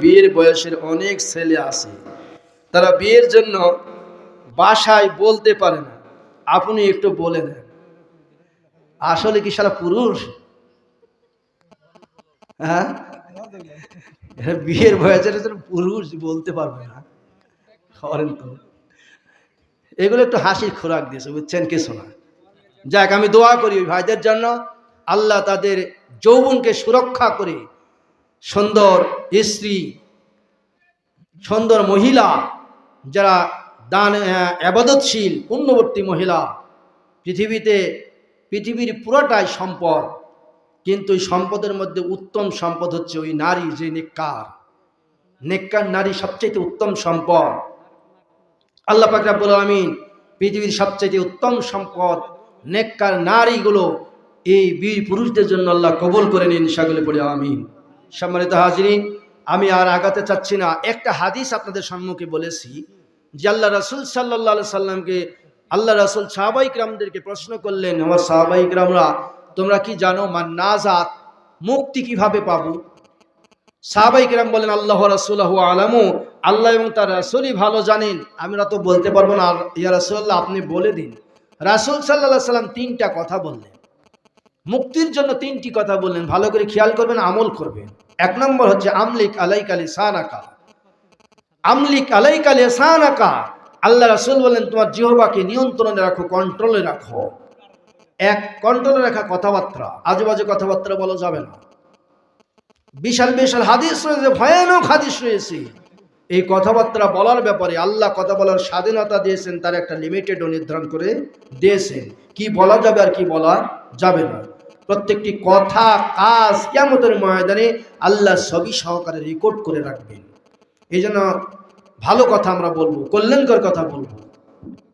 বিয়ের বয়সের অনেক ছেলে আছে, তারা বিয়ের জন্য বাসায় বলতে পারে না। আপনি একটু বলে দেন, আসলে কি সারা পুরুষ? হ্যাঁ, বিয়ের বয়সের পুরুষ বলতে পারবে না, করেন তো। এগুলো একটু হাসির খোরাক দিয়েছে, বুঝছেন কিছু না। যাক, আমি দোয়া করি ওই ভাইদের জন্য, আল্লাহ তাদের যৌবনকে সুরক্ষা করে সুন্দর স্ত্রী, সুন্দর মহিলা, যারা দান আবাদতশীল পুণ্যবর্তী মহিলা। পৃথিবীর পুরোটাই সম্পদ, কিন্তু এই সম্পদের মধ্যে উত্তম সম্পদ হচ্ছে ওই নারী, যে নেককার নারী সবচেয়ে উত্তম সম্পদ। আল্লাহ পাক রব্বুল আলামিন পৃথিবীর সবচেয়ে উত্তম সম্পদ নেককার নারীগুলো এই বীর পুরুষদের জন্য আল্লাহ কবুল করে নিন, সকলে পড়ে আমিন। সম্মানিত হাজিরিন, আমি আর আগাতে চাচ্ছি না। একটা হাদিস আপনাদের সম্মুখে বলেছি যে আল্লাহ রাসূল সাল্লাল্লাহু আলাইহি সাল্লামকে আল্লাহ রাসূল সাহাবায়ে কিরামদেরকে প্রশ্ন করলেন, আমার সাহাবায়ে কিরামরা, তোমরা কি জানো নাজাত, মুক্তি কিভাবে পাবো? সাহাবায়ে কিরাম বলেন, আল্লাহ রাসূলুহু আলামু, আল্লাহ এবং তার রাসূলই ভালো জানেন, আমরা তো বলতে পারবো না। ইয়া রাসূলুল্লাহ, আপনি বলে দিন। রাসূল সাল্লাল্লাহু আলাইহি সাল্লাম তিনটা কথা বললেন, মুক্তির জন্য তিনটি কথা বললেন, ভালো করে খেয়াল করবেন, আমল করবেন। এক নম্বর হচ্ছে আমলিক আলাইকা লিসানাকা, আমলিক আলাইকা লিসানাকা। আল্লাহ রাসূল বলেন, তোমার জিহ্বাকে নিয়ন্ত্রণে রাখো, কন্ট্রোলে রাখো। কন্ট্রোলে রাখা কথাবার্তা, আজেবাজে কথাবার্তা বলা যাবে না। বিশাল বিশাল হাদিস রয়েছে, ভয়ানক হাদিস রয়েছে এই কথাবার্তা বলার ব্যাপারে। আল্লাহ কথা বলার স্বাধীনতা দিয়েছেন, তার একটা লিমিটেডও নির্ধারণ করে দিয়েছেন, কি বলা যাবে আর কি বলা যাবে না। প্রত্যেকটি কথা, কাজ কিয়ামতের ময়দানে আল্লাহ সবই সহকারে রেকর্ড করে রাখবেন। এই জন্য ভালো কথা আমরা বলবো, কল্যাণকর কথা বলবো,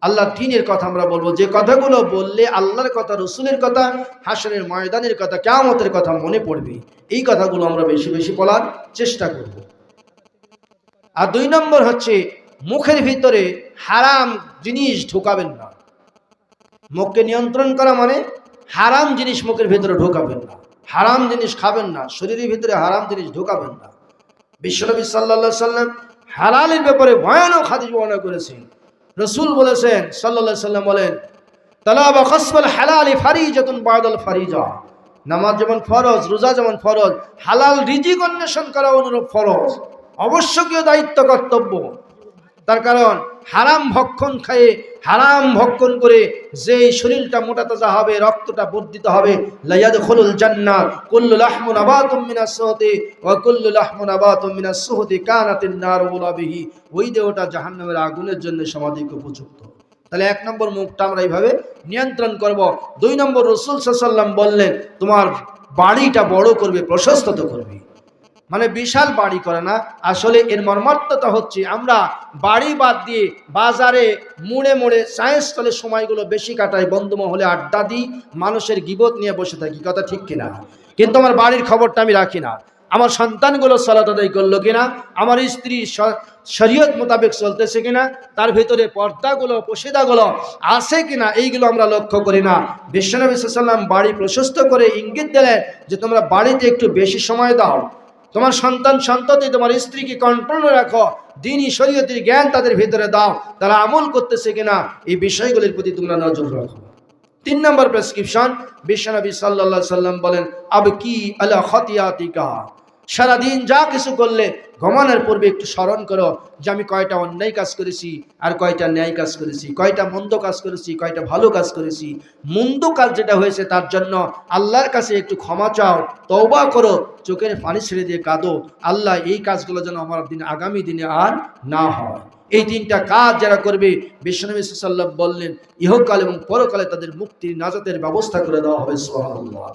আল্লাহর দ্বীনের কথা আমরা বলবো। যে কথাগুলো বললে আল্লাহর কথা, রসুলের কথা, হাসরের ময়দানের কথা, কিয়ামতের কথা মনে পড়বে, এই কথাগুলো আমরা বেশি বেশি বলার চেষ্টা করব। আর দুই নম্বর হচ্ছে, মুখের ভিতরে হারাম জিনিস ঢোকাবেন না। মুখকে নিয়ন্ত্রণ করা মানে হারাম জিনিস মুখের ভিতরে ঢোকাবেন না, হারাম জিনিস খাবেন না, শরীরের ভিতরে হারাম জিনিস ঢোকাবেন না। বিশ্বনবী সাল্লাল্লাহু আলাইহি সাল্লাম হালালের ব্যাপারে ভয়ানক হাদিস বর্ণনা করেছেন। রসুল বলেছেন, সাল্লাল্লাহু আলাইহি সাল্লাম বলেন, তালাবা খাসফাল হালালি ফারিজাতুন বাদাল ফারিজা। নামাজ যেমন ফরজ, রোজা যেমন ফরজ, হালাল রিজিক অন্বেষণ করা অনুরূপ ফরজ, আবশ্যকীয় দায়িত্ব, কর্তব্য। তার কারণ হারাম ভক্ষণ খেয়ে, হারাম ভক্ষণ করে যেই শরীরটা মোটা তাজা হবে, রক্তটা বর্ধিত হবে, লা ইয়াদখুলুল জান্নাহ কুল্লু লাহমুন নাবাতুম মিনাস সুহতি ওয়া কুল্লু লাহমুন নাবাতুম মিনাস সুহতি কানাতিন নারু ওয়ালা বিহি। ওই দেহটা জাহান্নামের আগুনের জন্য সমাধিক উপযুক্ত। তাহলে এক নম্বর, মুখটা আমরা এইভাবে নিয়ন্ত্রণ করব। দুই নম্বর, রাসূল সাল্লাল্লাহু আলাইহি সাল্লাম বললেন, তোমার বাড়িটা বড় করবে, প্রশস্ত করবে। মানে বিশাল বাড়ি করে না, আসলে এর মর্মার্থটা হচ্ছে আমরা বাড়ি বাদ দিয়ে বাজারে মুড়ে মুড়ে চায়ের স্থলে সময়গুলো বেশি কাটাই, বন্ধু মহলে আড্ডা দিই, মানুষের গীবত নিয়ে বসে থাকি, কথা ঠিক কিনা? কিন্তু আমার বাড়ির খবরটা আমি রাখি না। আমার সন্তানগুলো সালাত আদায় করলো কিনা, আমার স্ত্রী শরীয়ত মোতাবেক চলতেছে কিনা, তার ভিতরে পর্দাগুলো, পশিদাগুলো আছে কিনা, এইগুলো আমরা লক্ষ্য করি না। বিশ্বনবী সাল্লাল্লাহু আলাইহি ওয়াসাল্লাম বাড়ি প্রশস্ত করে ইঙ্গিত দিলেন যে তোমরা বাড়িতে একটু বেশি সময় দাও, তোমার সন্ততি, তোমার স্ত্রীকে কন্ট্রোলে রাখো, দ্বীনি শরীয়তের জ্ঞান তাদের ভিতরে দাও, তারা আমল করতেছে কিনা এই বিষয়গুলির প্রতি তোমরা নজর রাখো। তিন নম্বর প্রেসক্রিপশন, বিশ্বনবী সাল্লাল্লাহু আলাইহি সাল্লাম বলেন, আবকি আলা খাতিয়াতিকা। সারাদিন যা কিছু করলে ঘুমানোর পূর্বে একটু স্মরণ করো যে আমি কয়টা অন্যায় কাজ করেছি আর কয়টা ন্যায় কাজ করেছি, কয়টা মন্দ কাজ করেছি, কয়টা ভালো কাজ করেছি। মন্দ কাজ যেটা হয়েছে তার জন্য আল্লাহর কাছে একটু ক্ষমা চাও, তওবা করো, চোখের পানি ছেড়ে দিয়ে কাঁদো, আল্লাহ এই কাজগুলো যেন আমার আগামী দিনে আর না হয়। এই তিনটা কাজ যারা করবে, বিশ্বনবী সাল্লাল্লাহু আলাইহি ওয়াসাল্লাম বললেন, ইহকাল এবং পরকালে তাদের মুক্তির, নাজাতের ব্যবস্থা করে দেওয়া হবে। সুবহানাল্লাহ।